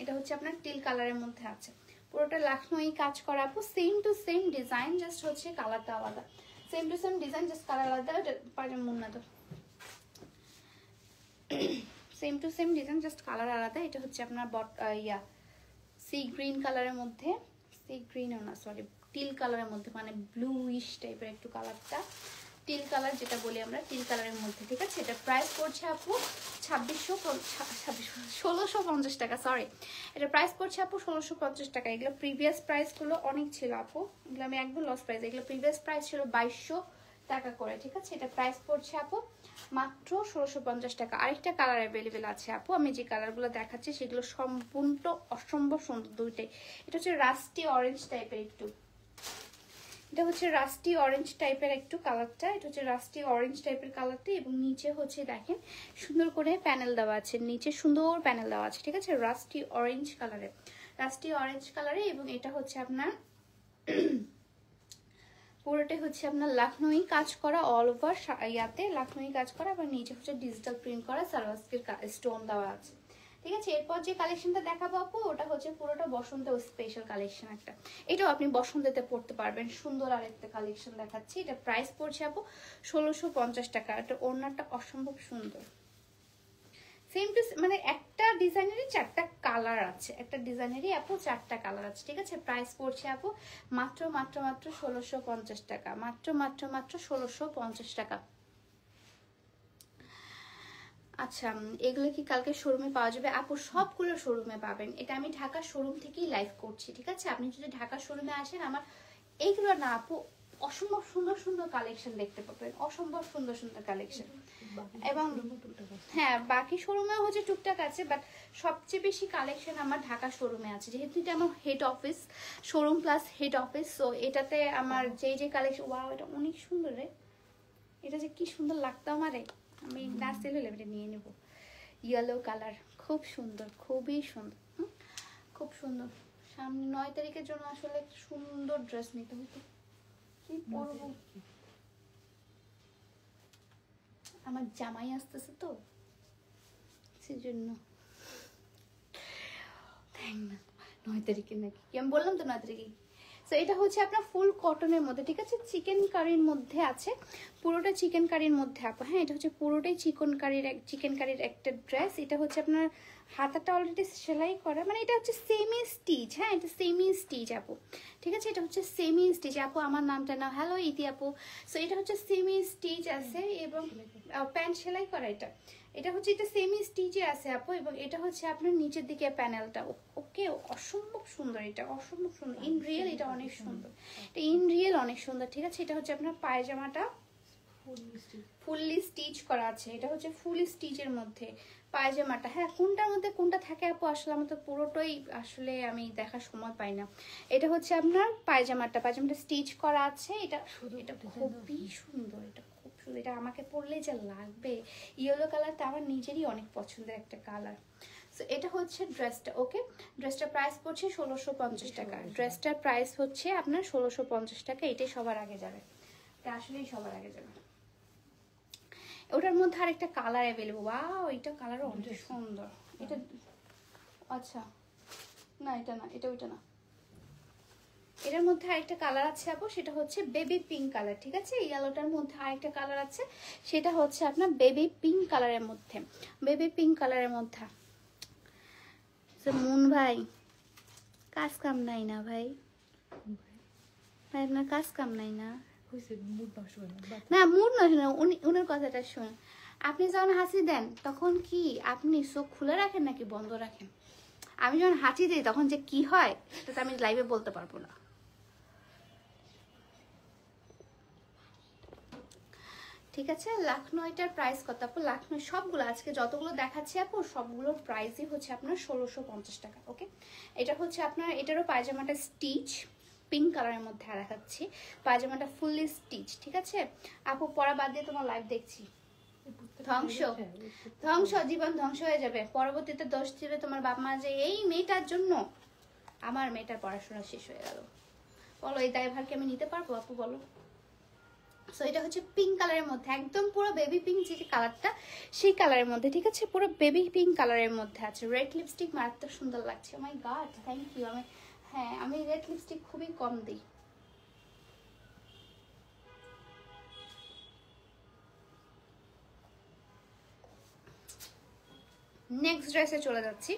এটা হচ্ছে আপনার টিল কালারের মধ্যে আছে, পুরোটা লাখনই কাজ করা আপু, same to same design, just হচ্ছে কালারটা আলাদা, same to same design just colour আলাদা। পাজাম মুন্না তো same to same design just colour আলাদা। এটা হচ্ছে আপনার সি গ্রিন কালারের মধ্যে, সি গ্রিনও না সরি টিল কালারের মধ্যে, মানে ব্লুইশ টাইপের একটু কালারটা, টিল কালার যেটা বলি আমরা, টিল কালারের মধ্যে, ঠিক আছে। এটা প্রাইস পড়ছে আপু 1650 টাকা, সরি। এটা প্রাইস পড়ছে আপু 1650 টাকা। এগুলো প্রিভিয়াস প্রাইসগুলো অনেক ছিল আপু, এগুলো আমি একদম লস প্রাইস। এগুলো প্রিভিয়াস প্রাইস ছিল 2200 টাকা করে, ঠিক আছে। এটা প্রাইস পড়ছে আপু মাত্র 1650 টাকা। আরেকটা কালার অ্যাভেলেবেল আছে আপু, আমি যে কালারগুলো দেখাচ্ছি সেগুলো সম্পূর্ণ অসম্ভব সুন্দর দুইটাই। এটা হচ্ছে রাস্টি অরেঞ্জ টাইপের একটু, এটা হচ্ছে রাস্টি অরেঞ্জ টাইপের একটু কালারটা, এটা হচ্ছে রাস্টি অরেঞ্জ টাইপের কালারটা। এবং নিচে হচ্ছে দেখেন সুন্দর করে প্যানেল দেওয়া আছে, নিচে সুন্দর প্যানেল দেওয়া আছে, ঠিক আছে। রাস্টি অরেঞ্জ কালারে, রাস্টি অরেঞ্জ কালারে। এবং এটা হচ্ছে আপনার পুরোটাই হচ্ছে আপনার লাখনৌই কাজ করা, অল ওভার ইয়াতে লাখনৌই কাজ করা, আবার নিচে হচ্ছে ডিজিটাল প্রিন্ট করা সারওয়াস্কির স্টোন দেওয়া আছে, ঠিক আছে। এরপর যে কালেকশনটা দেখাবো আপু ওটা হচ্ছে পুরোটা বসন্ত স্পেশাল কালেকশন একটা, এটাও আপনি বসন্তেতে পড়তে পারবেন। সুন্দর আরেকটা কালেকশন দেখাচ্ছি, এটা প্রাইস পড়ছে আপু 1650 টাকা। এটা ওড়নাটা অসম্ভব সুন্দর, সেম টু মানে একটা ডিজাইনেরই 4টা কালার আছে, একটা ডিজাইনেরই আপু 4টা কালার আছে, ঠিক আছে। প্রাইস পড়ছে আপু মাত্র মাত্র মাত্র 1650 টাকা, মাত্র মাত্র মাত্র 1650 টাকা। আচ্ছা, এগুলো কি কালকে শোরুমে পাওয়া যাবে আপু? সবগুলো শোরুমে পাবেন। এটা আমি ঢাকা শোরুম থেকেই লাইভ করছি, ঠিক আছে। আপনি যদি ঢাকা শোরুমে আসেন, আমার এইগুলো না আপু অসম্ভব সুন্দর সুন্দর কালেকশন দেখতে পাবেন, অসম্ভব সুন্দর সুন্দর কালেকশন। এবং হ্যাঁ, বাকি শোরুমে হচ্ছে টুকটাক আছে, বাট সবচেয়ে বেশি কালেকশন আমার ঢাকা শোরুমে আছে, যেহেতু এটা আমার head office, showroom plus had office. So এটাতে আমার যে যে কালেকশন, ওয়াও এটা অনেক সুন্দর রে, এটা যে কি সুন্দর লাগতো আমারে, আমি না সেল হলে এটা নিয়ে নেব। ইয়েলো কালার, খুব সুন্দর, খুবই সুন্দর, খুব সুন্দর। সামনে 9 তারিখের জন্য আসলে একটা সুন্দর ড্রেস নিতে হতো, কি পরবো, আমার জামাই আসতেছে তো সেজন্য। 9 তারিখে নাকি, আমি বললাম তো 9 তারিখে। সো এটা হচ্ছে আপনার ফুল কটনের মধ্যে, ঠিক আছে। চিকেন কারির মধ্যে আছে, পুরোটা চিকেন কারির মধ্যে আপু। হ্যাঁ, এটা হচ্ছে পুরোটাই চিকেন কারির একটা ড্রেস। এটা হচ্ছে আপনার হাতাটা অলরেডি সেলাই করা, মানে এটা হচ্ছে সেমি স্টিচ। হ্যাঁ, এটা সেমি স্টিচ আপু, ঠিক আছে। এটা হচ্ছে সেমি স্টিচ আপু, আমার নামটা নাও, হ্যালো ইতি আপু। সো এটা হচ্ছে সেমি স্টিচ আছে এবং প্যান্ট সেলাই করা। এটা এটা হচ্ছে এটা সেমি স্টিচে আছে আপু। এবং এটা হচ্ছে আপনার নিচের দিকে প্যানেলটা, ওকে অসম্ভব সুন্দর, এটা অসম্ভব সুন্দর। ইন রিয়েল এটা অনেক সুন্দর, এটা ইন রিয়েল অনেক সুন্দর, ঠিক আছে। এটা হচ্ছে আপনার পায়জামাটা ফুললি স্টিচ করা আছে, এটা হচ্ছে ফুল স্টিচের মধ্যে পায়জামাটা। হ্যাঁ, কোনটার মধ্যে কোনটা থাকে আপু আসলে আমার তো পুরোটাই আসলে আমি দেখার সময় পাই না। এটা হচ্ছে আপনার পায়জামাটা স্টিচ করা আছে। এটা এটা খুবই সুন্দর, এটা খুব সুন্দর, এটা আমাকে পরলে যা লাগবে। ইয়েলো কালারটা আমার নিজেরই অনেক পছন্দের একটা কালার। সো এটা হচ্ছে ড্রেসটা, ওকে। ড্রেসটার প্রাইস পড়ছে 1650 টাকা। ড্রেসটার প্রাইস হচ্ছে আপনার 1650 টাকা। এটাই সবার আগে যাবে, এটা আসলেই সবার আগে যাবে। ওটার মধ্যে আরেকটা কালার অ্যাভেলেবল, ওয়াও এটা কালারও অনেক সুন্দর। এটা আচ্ছা না, এটা না, এটা ওইটা না। এটার মধ্যে আরেকটা কালার আছে আপু, সেটা হচ্ছে বেবি পিঙ্ক কালার, ঠিক আছে। ইয়েলোটার মধ্যে আরেকটা কালার আছে, সেটা হচ্ছে আপনার বেবি পিঙ্ক কালারের মধ্যে, বেবি পিঙ্ক কালারের মধ্যে। মুন ভাই কাজ কাম নাই না ভাই, ভাই আপনার কাজ কাম নাই না? না মুড নষ্ট না, উনার কথাটা শুন। আপনি যখন হাসি দেন তখন কি আপনি চোখ খুলে রাখেন নাকি বন্ধ রাখেন? আমি যখন হাসি দিই তখন যে কি হয় সেটা আমি লাইভে বলতে পারবো না, ঠিক আছে। লাখনৌ এটার প্রাইস কত আপু? লাখনৌ সবগুলো আজকে যতগুলো দেখাচ্ছি আপু সবগুলোর প্রাইসই হচ্ছে আপনার 1650 টাকা, ওকে। এটা হচ্ছে আপনার, এটারও পায়জামাটা স্টিচ পিঙ্ক কালারের মধ্যে দেখাচ্ছি, পায়জামাটা ফুললি স্টিচ, ঠিক আছে আপু। পড়া বাদ দিয়ে তোমার লাইভ দেখছি, ধ্বংস ধ্বংস, জীবন ধ্বংস হয়ে যাবে। পরবর্তীতে দোষ দিবে তোমার বাপ মা যে এই মেয়েটার জন্য আমার মেয়েটার পড়াশোনা শেষ হয়ে গেল। বলো এই দায়ভার কি আমি নিতে পারবো আপু, বলো? সো এটা হচ্ছে পিঙ্ক কালারের মধ্যে, একদম পুরো বেবি পিঙ্ক যে কালারটা সেই কালারের মধ্যে, ঠিক আছে। পুরো বেবি পিঙ্ক কালারের মধ্যে আছে। রেড লিপস্টিক মারাত্মক সুন্দর লাগছে, ও মাই গড থ্যাংক ইউ। আমি হ্যাঁ, আমি রেড লিপস্টিক খুবই কম দিই। নেক্সট ড্রেসে চলে যাচ্ছি।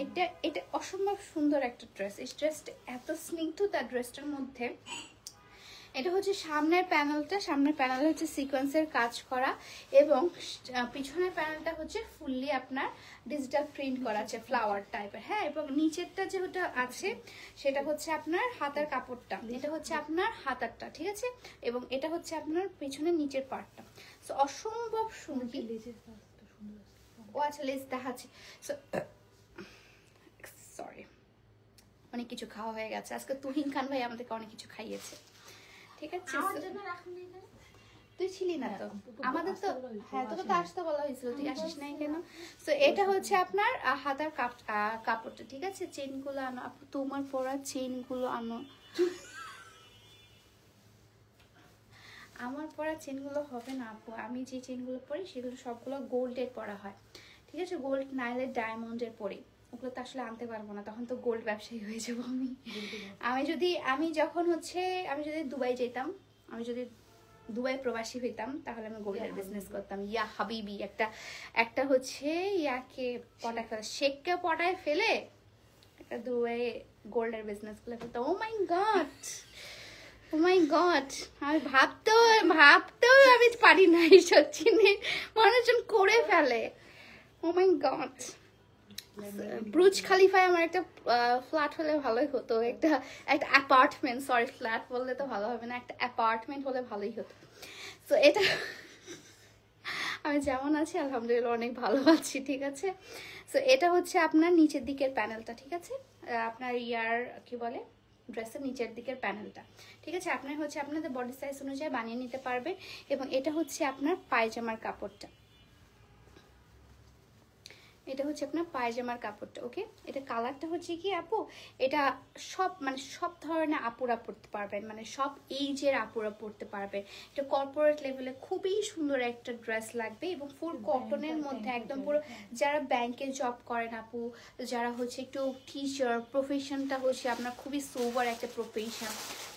এটা এটা অসম্ভব সুন্দর একটা ড্রেস। এই ড্রেসটা এত স্নিগ্ধতা ড্রেসটার মধ্যে, এটা হচ্ছে সামনের প্যানেলটা, সামনের প্যানেল হচ্ছে সিকোয়েন্সের কাজ করা এবং পিছনের প্যানেলটা হচ্ছে ফুললি আপনার ডিজিটাল প্রিন্ট করা আছে ফ্লাওয়ার টাইপের। হ্যাঁ, এবং নিচেরটা যেটা আছে সেটা হচ্ছে আপনার হাতার কাপড়টা, এটা হচ্ছে আপনার হাতারটা, ঠিক আছে, এবং এটা হচ্ছে আপনার পিছনের নিচের পার্টটা। সো অসম্ভব সুন্দর। ও আচ্ছা, লেস দেখাচ্ছে। সো সরি, অনেক কিছু খাওয়া হয়ে গেছে আজকে। তুহিন খান ভাই আমাদেরকে অনেক কিছু খাইয়েছে, ঠিক আছে। তুই ছিলি না তো আমাদের তো, হ্যাঁ তোকে তো আসতে বলা হয়েছিল, তুই আসিস নাই কেন? তো এটা হচ্ছে আপনার হাতার কাপড়টা, ঠিক আছে। চেনগুলো আনো আপু, তোমার পরা চেনগুলো আনো। আমার পরা চেনগুলো হবে না আপু, আমি যে চেনগুলো পরি সেগুলো সবগুলো গোল্ডের পরা হয়, ঠিক আছে। গোল্ড নাইলে ডায়মন্ডের পরি, ওগুলো তো আসলে আনতে পারবো না, তখন তো গোল্ড ব্যবসায়ী হয়ে যাবো আমি। আমি যখন হচ্ছে আমি যদি দুবাই যেতাম, আমি যদি দুবাই প্রবাসী হইতাম, তাহলে আমি গোল্ডের বিজনেস করতাম। ইয়া হাবিবি, একটা হচ্ছে ইয়াকে পটায় ফেলে, শেখকে পটায় ফেলে একটা দুবাই গোল্ডের বিজনেস করে ফেলতাম। ও মাই গড, ও মাই গড, আমি ভাবতেও আমি পারি না এইসব জিনিস, মানুষজন করে ফেলে। ও মাই গড, ব্রুজ খালিফায় আমার একটা ফ্ল্যাট হলে ভালোই হতো, একটা অ্যাপার্টমেন্ট, সরি ফ্ল্যাট বললে তো ভালো হবে না, একটা অ্যাপার্টমেন্ট হলে ভালোই হতো। তো এটা আমি যেমন আছি আলহামদুলিল্লাহ অনেক ভালো আছি, ঠিক আছে। সো এটা হচ্ছে আপনার নিচের দিকের প্যানেলটা, ঠিক আছে, আপনার কি বলে ড্রেসের নিচের দিকের প্যানেলটা, ঠিক আছে। আপনার হচ্ছে আপনাদের বডি সাইজ অনুযায়ী বানিয়ে নিতে পারবেন। এবং এটা হচ্ছে আপনার পায়জামার কাপড়টা, এটা হচ্ছে আপনার পায়জামার কাপড়টা, ওকে। এটা কালারটা হচ্ছে কি আপু, এটা সব ধরনের আপুরা পরতে পারবেন, মানে সব এইজের আপুরা পরতে পারবেন। এটা কর্পোরেট লেভেলে খুবই সুন্দর একটা ড্রেস লাগবে এবং ফুল কটনের মধ্যে একদম পুরো, যারা ব্যাংকে জব করেন আপু, যারা হচ্ছে একটু টিচার প্রফেশনটা হচ্ছে আপনার খুবই সোবার একটা প্রফেশন,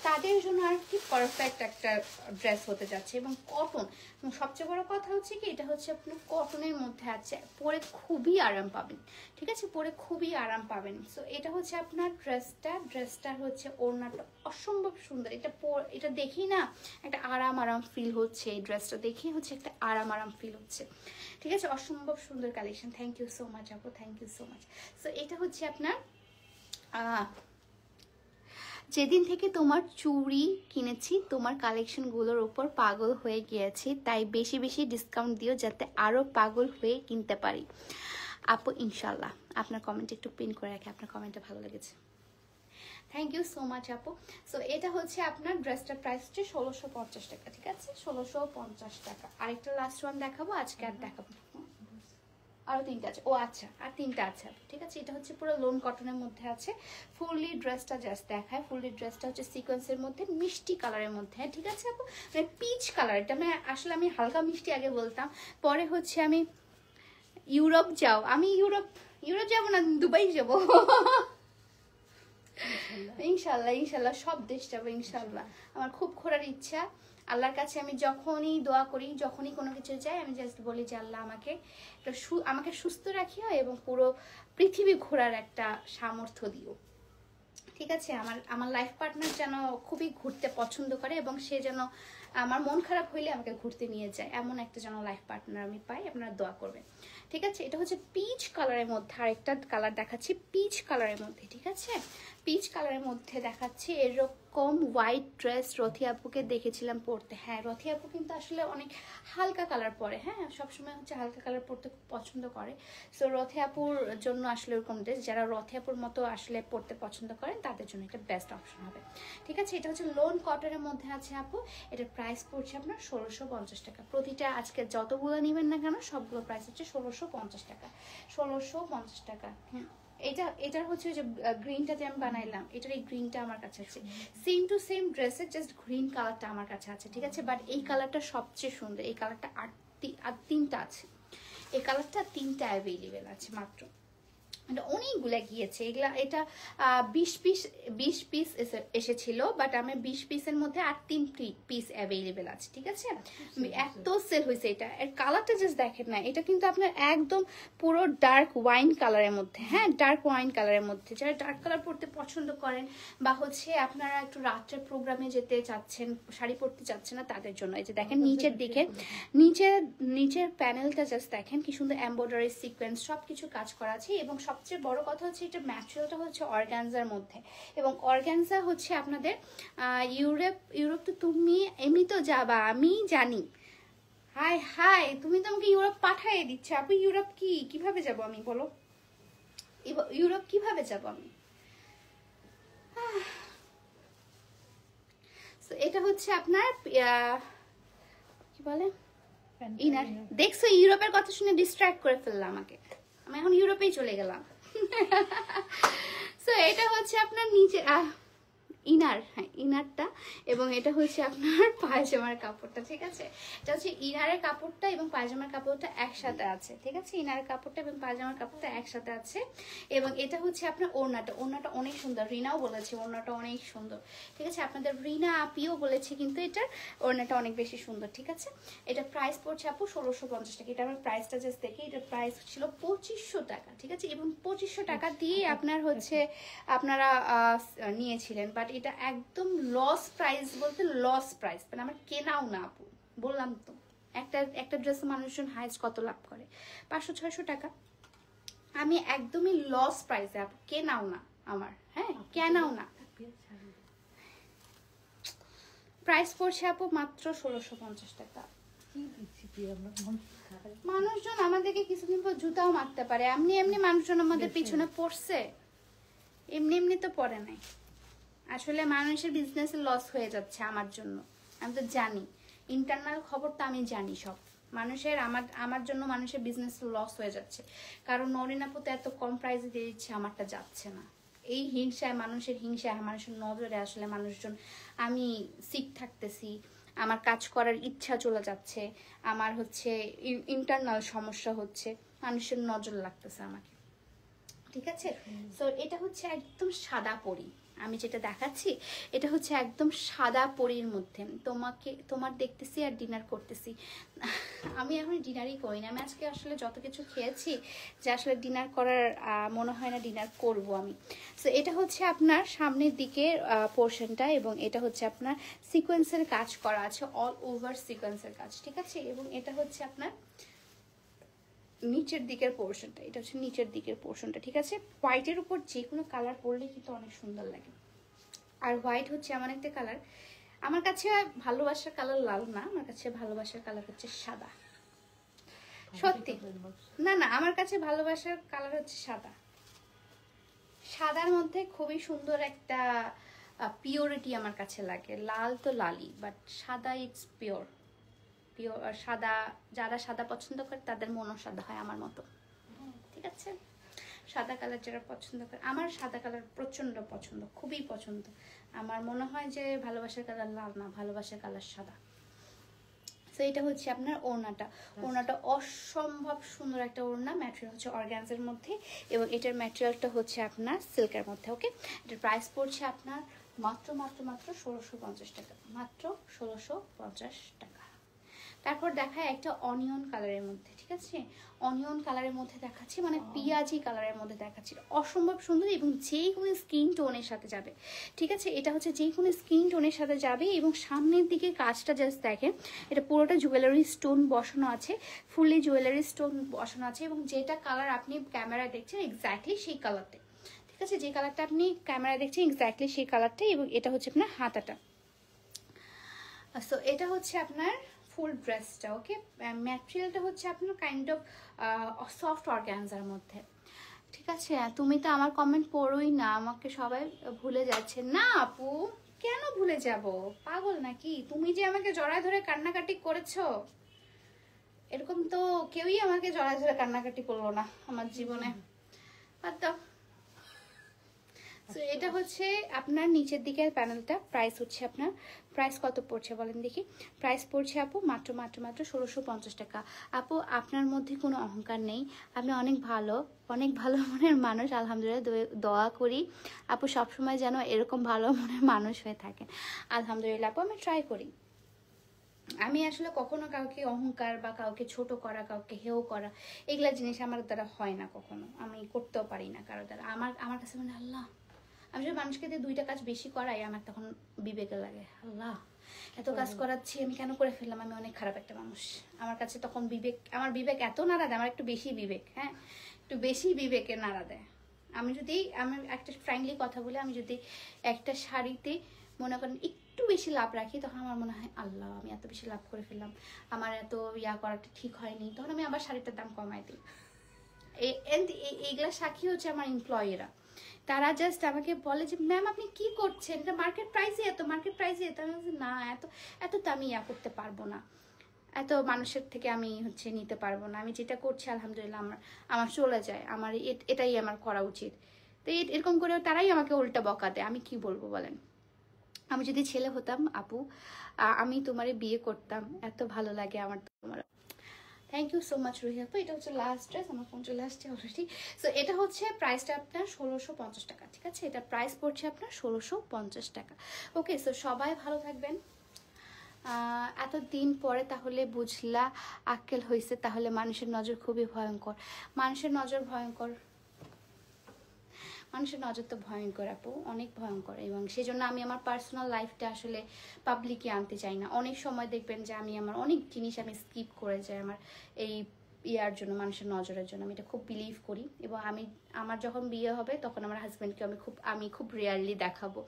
তাদের জন্য আর কি পারফেক্ট একটা ড্রেস হতে যাচ্ছে। এবং কটন, এবং সবচেয়ে বড় কথা হচ্ছে কি এটা হচ্ছে আপনার কটনের মধ্যে আছে, পরে খুবই আরাম পাবেন, ঠিক আছে, পরে খুবই আরাম পাবেন। সো এটা হচ্ছে আপনার ড্রেসটা হচ্ছে ওড়নাটা অসম্ভব সুন্দর। এটা দেখি না একটা আরাম ফিল হচ্ছে, এই ড্রেসটা দেখি হচ্ছে একটা আরাম ফিল হচ্ছে, ঠিক আছে। অসম্ভব সুন্দর collection, thank you so much আপু, thank you so much. So এটা হচ্ছে আপনার যেদিন থেকে তোমার চুড়ি কিনেছি তোমার কালেকশনগুলোর উপর পাগল হয়ে গিয়েছি, তাই বেশি বেশি ডিসকাউন্ট দিও যাতে আরও পাগল হয়ে কিনতে পারি আপু, ইনশাল্লাহ। আপনার কমেন্ট একটু পিন করে রাখি, আপনার কমেন্টটা ভালো লেগেছে, থ্যাংক ইউ সো মাচ আপু। সো এটা হচ্ছে আপনার ড্রেসটার প্রাইস হচ্ছে 1650 টাকা, ঠিক আছে, 1650 টাকা। আরেকটা লাস্ট ওয়ান দেখাবো, আজকে আর দেখাবো, আরো তিনটা আছে, ও আচ্ছা আর তিনটা আছে, ঠিক আছে। এটা হচ্ছে পুরো লোন কটনের মধ্যে আছে, ফুললি ড্রেসটা জাস্ট দেখায়, ফুললি ড্রেসটা হচ্ছে সিকোয়েন্সের মধ্যে মিষ্টি কালারের মধ্যে, ঠিক আছে আপু, মানে পিচ কালার। এটা মানে আসলে আমি হালকা মিষ্টি আগে বলতাম, পরে হচ্ছে আমি ইউরোপ আমি ইউরোপ যাবো না, দুবাই যাবো ইনশাল্লাহ সব দেশ যাবো ইনশাল্লাহ। আমার খুব ঘোরার ইচ্ছা, আল্লাহর কাছে আমি যখনই দোয়া করি, যখনই কোনো কিছু চাই, আমি জাস্ট বলি যে আল্লাহ আমাকে সুস্থ রাখিও এবং পুরো পৃথিবী ঘোরার একটা সামর্থ্য দিও, ঠিক আছে। আমার লাইফ পার্টনার যেন খুবই ঘুরতে পছন্দ করে এবং সে যেন আমার মন খারাপ হইলে আমাকে ঘুরতে নিয়ে যায়, এমন একটা যেন লাইফ পার্টনার আমি পাই, আপনারা দোয়া করবেন, ঠিক আছে। এটা হচ্ছে পিচ কালারের মধ্যে, আরেকটা কালার দেখাচ্ছি পিচ কালারের মধ্যে, ঠিক আছে, পিচ কালারের মধ্যে দেখাচ্ছি। এরকম হোয়াইট ড্রেস রথি আপুকে দেখেছিলাম পরতে, হ্যাঁ রথি আপু কিন্তু আসলে অনেক হালকা কালার পরে, হ্যাঁ সবসময় হচ্ছে হালকা কালার পরতে খুব পছন্দ করে। সো রথি আপুর জন্য আসলে ওরকম ড্রেস, যারা রথি আপুর মতো আসলে পরতে পছন্দ করেন তাদের জন্য এটা বেস্ট অপশন হবে, ঠিক আছে। এটা হচ্ছে লোন কটনের মধ্যে আছে আপু, এটার প্রাইস পড়ছে আপনার 1650 টাকা। প্রতিটা আজকে যতগুলো নেবেন না কেন সবগুলো প্রাইস হচ্ছে 1650 টাকা, 1650 টাকা। এটার হচ্ছে যে গ্রিনটা যে আমি বানাইলাম, এটার এই গ্রিনটা আমার কাছে আছে, সেম টু সেম ড্রেসের জাস্ট গ্রিন কালারটা আমার কাছে আছে, ঠিক আছে। বাট এই কালারটা সবচেয়ে সুন্দর, এই কালারটা আর তিনটা আছে, এই কালারটা তিনটা অ্যাভেলেবেল আছে মাত্র, এটা অনেকগুলা গিয়েছে এগুলা। এটা 20 পিস এসেছিল, বাট আমি 20 পিসের মধ্যে আর 3 পিস অ্যাভেলেবেল আছে, ঠিক আছে। এত সেল হয়েছে এটা। এর কালারটা জাস্ট দেখেন না, এটা কিন্তু আপনার একদম পুরো ডার্ক ওয়াইন কালারের মধ্যে, হ্যাঁ ডার্ক ওয়াইন কালারের মধ্যে। যারা ডার্ক কালার পরতে পছন্দ করেন বা হচ্ছে আপনারা একটু রাত্রের প্রোগ্রামে যেতে চাচ্ছেন, শাড়ি পরতে চাচ্ছেন না, তাদের জন্য। এই যে দেখেন নিচের দিকে, নিচের প্যানেলটা জাস্ট দেখেন কি সুন্দর এমব্রয়ডারি সিকোয়েন্স সবকিছু কাজ করা আছে। এবং সবচেয়ে বড় কথা হচ্ছে এটা ম্যাটেরিয়ালটা হচ্ছে অর্গানজার মধ্যে, এবং অর্গানজা হচ্ছে আপনাদের ইউরোপ তো তুমি এমনি তো যাবা আমি জানি। হাই হাই, তুমি তো আমাকে ইউরোপ পাঠিয়ে দিচ্ছে আপু। ইউরোপ কিভাবে যাব আমি বলো, ইউরোপ কিভাবে যাব আমি? এটা হচ্ছে আপনার কি বলে ইনার। দেখছো ইউরোপের কথা শুনে ডিস্ট্র্যাক্ট করে ফেললাম আমাকে, আমি এখন ইউরোপেই চলে গেলাম। সো এটা হচ্ছে আপনার নিচে ইনার, হ্যাঁ ইনারটা, এবং এটা হচ্ছে আপনার পায়জামার কাপড়টা, ঠিক আছে। এটা হচ্ছে ইনারের কাপড়টা এবং পায়জামার কাপড়টা একসাথে আছে, ঠিক আছে। ইনারের কাপড়টা এবং পায়জামার কাপড়টা একসাথে আছে। এবং এটা হচ্ছে আপনার ওড়নাটা, ওড়নাটা অনেক সুন্দর, রিনাও বলেছে ওড়নাটা অনেক সুন্দর, ঠিক আছে। আপনাদের রিনা আপিও বলেছে কিন্তু এটার ওড়নাটা অনেক বেশি সুন্দর, ঠিক আছে। এটা প্রাইস পড়ছে আপু 1650 টাকা। এটা আমার প্রাইসটা জাস্ট দেখি, এটার প্রাইস ছিল 2500 টাকা, ঠিক আছে। এবং 2500 টাকা দিয়ে আপনার হচ্ছে আপনারা নিয়েছিলেন, বাট এটা একদম লস প্রাইস, বলতে লস প্রাইস, মানে আমার কেনাও না আপু। বললাম তো একটা ড্রেস মানুষজন হাইস্ট কত লাভ করে, 500-600 টাকা। আমি একদমই লস প্রাইসে আপু, কেনাও না আমার, হ্যাঁ কেনাও না। প্রাইস পড়ছে আপু মাত্র 1650 টাকা। মানুষজন আমাদেরকে কিছুদিন পর জুতাও মারতে পারে, এমনি এমনি মানুষজন আমাদের পিছনে পড়ছে, এমনি এমনি তো পড়ে নাই। আসলে মানুষের বিজনেসে লস হয়ে যাচ্ছে আমার জন্য, আমি তো জানি, ইন্টারনাল খবর তো আমি জানি সব। মানুষের আমার জন্য মানুষের বিজনেস লস হয়ে যাচ্ছে, কারণ নরিন আপু তো এত কম প্রাইসে দিয়ে দিচ্ছে, আমারটা যাচ্ছে না। এই হিংসায়, মানুষের হিংসায়, মানুষের নজরে আসলে মানুষজন, আমি সিক থাকতেছি, আমার কাজ করার ইচ্ছা চলে যাচ্ছে, আমার হচ্ছে ইন্টারনাল সমস্যা হচ্ছে, মানুষের নজর লাগতেছে আমাকে, ঠিক আছে। সো এটা হচ্ছে একদম সাদা পরি, আমি যেটা দেখাচ্ছি এটা হচ্ছে একদম সাদা পরির মধ্যে। তোমার দেখতেছি আর ডিনার করতেছি। আমি এখন ডিনারই করি না, আমি আজকে আসলে যত কিছু খেয়েছি যে আসলে ডিনার করার মনে হয় না ডিনার করব আমি। সো এটা হচ্ছে আপনার সামনের দিকের পোর্শনটা, এবং এটা হচ্ছে আপনার সিকোয়েন্সের কাজ করা আছে, অল ওভার সিকোয়েন্সের কাজ, ঠিক আছে। এবং এটা হচ্ছে আপনার নিচের দিকের পোর্শনটা, এটা হচ্ছে নিচের দিকের পোর্শনটা, ঠিক আছে। হোয়াইটের উপর যে কোনো কালার পরলে কিন্তু অনেক সুন্দর লাগে। আর হোয়াইট হচ্ছে এমন একটা কালার, আমার কাছে ভালোবাসার কালার লাল না, আমার কাছে ভালোবাসার কালার হচ্ছে সাদা। সত্যি না, আমার কাছে ভালোবাসার কালার হচ্ছে সাদা। সাদার মধ্যে খুবই সুন্দর একটা পিওরিটি আমার কাছে লাগে। লাল তো লালই, বাট সাদা ইটস পিওর। সাদা, যারা সাদা পছন্দ করে তাদের মনও সাদা হয় আমার মতো, ঠিক আছে। সাদা কালার যারা পছন্দ করে, আমার সাদা কালার প্রচন্ড পছন্দ, খুবই পছন্দ। আমার মনে হয় যে ভালোবাসার কালার লাল না, ভালোবাসার কালার সাদা। তো এটা হচ্ছে আপনার ওড়নাটা, ওড়নাটা অসম্ভব সুন্দর একটা ওড়না, ম্যাটেরিয়াল হচ্ছে অর্গানজার মধ্যে, এবং এটার ম্যাটেরিয়ালটা হচ্ছে আপনার সিল্কের মধ্যে, ওকে। এটার প্রাইস পড়ছে আপনার মাত্র 1650 টাকা, মাত্র 1650 টাকা। তারপর দেখায় একটা অনিয়ন কালারের মধ্যে, ঠিক আছে। অনিয়ন কালারের মধ্যে দেখাচ্ছি, মানে পিঁয়াজি কালারের মধ্যে দেখাচ্ছি, অসম্ভব সুন্দর, এবং যেই কোনো স্কিন টোনের সাথে যাবে, ঠিক আছে। এটা হচ্ছে যেই কোনো স্কিন টোনের সাথে যাবে। এবং সামনের দিকে কাজটা জাস্ট দেখেন, এটা পুরোটা জুয়েলারি স্টোন বসানো আছে, ফুললি জুয়েলারি স্টোন বসানো আছে, এবং যেটা কালার আপনি ক্যামেরায় দেখছেন এক্স্যাক্টলি সেই কালারটা, ঠিক আছে। যে কালারটা আপনি ক্যামেরায় দেখছেন এক্স্যাক্টলি সেই কালারটা। এবং এটা হচ্ছে আপনার হাতাটা। সো এটা হচ্ছে আপনার ফুল ড্রেসটা, ওকে। ম্যাটেরিয়ালটা হচ্ছে আপনার কাইন্ড অফ সফট অর্গানজার মধ্যে, ঠিক আছে। তুমি তো আমার কমেন্ট পড়োই না, আমাকে সবাই ভুলে যাচ্ছে। না আপু, কেন ভুলে যাব, পাগল নাকি? তুমি যে আমাকে জড়ায় ধরে কান্নাকাটি করেছো, এরকম তো কেউই আমাকে জড়ায় ধরে কান্নাকাটি করলো না আমার জীবনে। বাদ দাও। তো এটা হচ্ছে আপনার নিচের দিকের প্যানেলটা, প্রাইস হচ্ছে আপনার, প্রাইস কত পড়ছে বলেন দেখি। প্রাইস পড়ছে আপু মাত্র 1650 টাকা। আপু আপনার মধ্যে কোনো অহংকার নেই, আপনি অনেক ভালো মনের মানুষ, আলহামদুলিল্লাহ। দোয়া করি আপু সবসময় যেন এরকম ভালো মনের মানুষ হয়ে থাকেন, আলহামদুলিল্লাহ। আপু আমি ট্রাই করি, আমি আসলে কখনো কাউকে অহংকার বা কাউকে ছোট করা, কাউকে হেও করা, এগুলা জিনিস আমার দ্বারা হয় না, কখনো আমি করতেও পারি না কারো দ্বারা। আমার কাছে মানে আল্লাহ, আমি যদি মানুষকে দিয়ে 2টা কাজ বেশি করাই, আমার তখন বিবেকে লাগে আল্লাহ এত কাজ করাচ্ছি আমি কেন করে ফেললাম, আমি অনেক খারাপ একটা মানুষ। আমার কাছে তখন আমার বিবেক এত নাড়া দেয়, আমার একটু বেশি বিবেক, হ্যাঁ একটু বেশি বিবেকে নাড়া দেয়। আমি একটা ফ্র্যাঙ্কলি কথা বলে, আমি যদি একটা শাড়িতে মনে করেন একটু বেশি লাভ রাখি, তখন আমার মনে হয় আল্লাহ আমি এত বেশি লাভ করে ফেললাম, আমার এত করাটা ঠিক হয়নি, তখন আমি আবার শাড়িটার দাম কমাই দিই। এইগুলা সাক্ষী হচ্ছে আমার এমপ্লয়িরা, তারা জাস্ট আমাকে বলে যে ম্যাম আপনি কি করছেন, এটা মার্কেট প্রাইসে এত, মার্কেট প্রাইসে এত। আমি বলছি না, এত তো আমি করতে পারবো না, এত মানুষের থেকে আমি নিতে পারবো না, আমি যেটা করছি আলহামদুলিল্লাহ আমার চলে যায়, আমার এটাই আমার করা উচিত। তো এরকম করে তারাই আমাকে উল্টা বকা দেয়, আমি কি বলবো বলেন। আমি যদি ছেলে হতাম আপু, আমি তোমারে বিয়ে করতাম, এত ভালো লাগে আমার তোমার। Thank you so much Ruhi আপু। এটা হচ্ছে লাস্ট ড্রেস, আমার ফোন চলে আসছে অলরেডি। সো এটা হচ্ছে প্রাইসটা আপনার 1650 টাকা, ঠিক আছে? এটা প্রাইস পড়ছে আপনার 1650 টাকা। ওকে, সো সবাই ভালো থাকবেন। এতদিন পরে তাহলে বুঝলা আক্কেল হয়েছে, তাহলে মানুষের নজর খুবই ভয়ঙ্কর। মানুষের নজর তো ভয়ঙ্কর আপু, অনেক ভয়ঙ্কর। এবং সেই জন্য আমি আমার পার্সোনাল লাইফটা আসলে পাবলিকে আনতে চাই না। অনেক সময় দেখবেন যে আমি আমার অনেক জিনিস আমি স্কিপ করে যাই আমার এই ইয়ার জন্য, মানুষের নজরের জন্য। আমি এটা খুব বিলিভ করি। এবং আমার যখন বিয়ে হবে তখন আমার হাজব্যান্ডকে আমি খুব রেয়ারলি দেখাবো,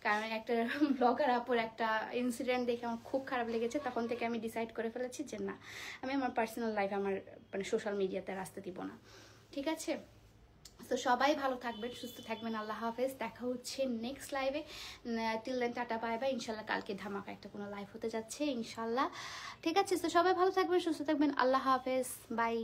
কারণ একটা ব্লগার আপুর একটা ইনসিডেন্ট দেখে আমার খুব খারাপ লেগেছে। তখন থেকে আমি ডিসাইড করে ফেলেছি যে না, আমি আমার পার্সোনাল লাইফ আমার সোশ্যাল মিডিয়াতে আসতে দিব না, ঠিক আছে? তো সবাই ভালো থাকবেন, সুস্থ থাকবেন, আল্লাহ হাফেজ। দেখা হচ্ছে next live. Till then tata bye bye. ইনশাল্লাহ কালকে ধামাকা একটা কোনো লাইভ হতে যাচ্ছে ইনশাল্লাহ, ঠিক আছে? তো সবাই ভালো থাকবেন, সুস্থ থাকবেন, আল্লাহ হাফেজ, বাই।